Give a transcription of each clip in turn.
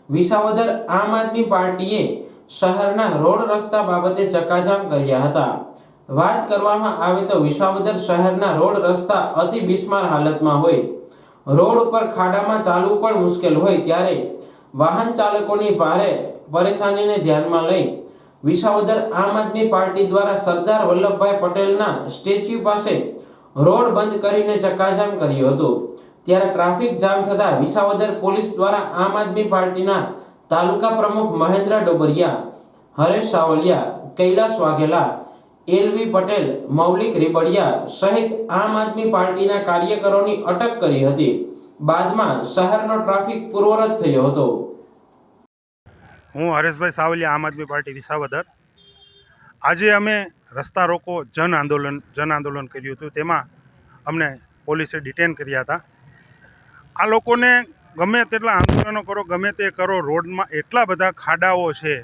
વિસાવદર આમ આદમી પાર્ટીએ શહેરના રોડ રસ્તા બાબતે ચકાજામ કર્યા હતા। વાત કરવામાં આવે તો વિસાવદર શહેરના રોડ રસ્તા અતિ બિસ્માર હાલતમાં હોય, રોડ ઉપર ખાડામાં ચાલવું પણ મુશ્કેલ હોય, ત્યારે વાહન ચાલકોની ભારે પરેશાનીને ધ્યાનમાં લઈ વિસાવદર આમ આદમી પાર્ટી દ્વારા સરદાર વલ્લભભાઈ પટેલના સ્ટેચ્યુ પાસે રોડ બંધ કરીને ચકાજામ કર્યો હતો। ત્યારે ટ્રાફિક જામ થતા વિસાવદર પોલીસ દ્વારા આમ આદમી પાર્ટીના તાલુકા પ્રમુખ મહેન્દ્ર ડોબરિયા, હરેશ સાવલિયા, કૈલાસ વાઘેલા, એલવી પટેલ, મૌલિક રીબડિયા સહિત આમ આદમી પાર્ટીના કાર્યકરોની અટક કરી હતી। બાદમાં શહેરનો ટ્રાફિક પૂર્વવત થયો હતો। હું હરેશભાઈ સાવલિયા, આમ આદમી પાર્ટી વિસાવદર। આજે અમે રસ્તા રોકો જન આંદોલન કર્યું હતું। તેમાં અમને પોલીસે ડિટેન કર્યા હતા। આ લોકોને ગમે તેટલા આંદોલનો કરો, ગમે તે કરો, રોડમાં એટલા બધા ખાડાઓ છે,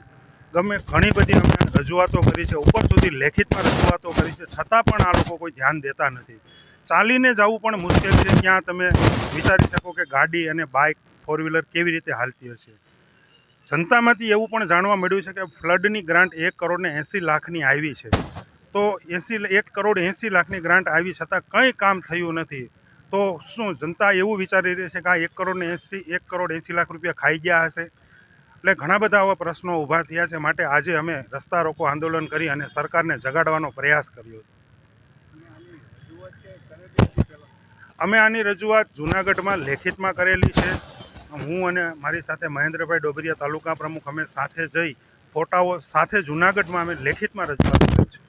ઘણી બધી અમે રજૂઆતો કરી છે, ઉપર સુધી લેખિતમાં રજૂઆતો કરી છે, છતાં પણ આ લોકો કોઈ ધ્યાન દેતા નથી। ચાલીને જવું પણ મુશ્કેલ છે। ત્યાં તમે વિચારી શકો કે ગાડી અને બાઇક, ફોર વ્હીલર કેવી રીતે હાલતી હશે। જનતામાંથી એવું પણ જાણવા મળ્યું છે કે ફ્લડની ગ્રાન્ટ 1,80,00,000ની આવી છે, તો 1,80,00,000ની ગ્રાન્ટ આવી છતાં કંઈ કામ થયું નથી। તો શું જનતા એવું વિચારી રહી છે કે આ 1,80,00,000 રૂપિયા ખાઈ ગયા હશે? એટલે ઘણા બધા આવા પ્રશ્નો ઊભા થયા છે। માટે આજે અમે રસ્તા રોકો આંદોલન કરી અને સરકારને જગાડવાનો પ્રયાસ કર્યો। અમે આની રજૂઆત જૂનાગઢમાં લેખિતમાં કરેલી છે। હું અને મારી સાથે મહેન્દ્રભાઈ ડોબરિયા, તાલુકા પ્રમુખ, અમે સાથે જઈ ફોટાઓ સાથે જૂનાગઢમાં અમે લેખિતમાં રજૂઆત કરી છે।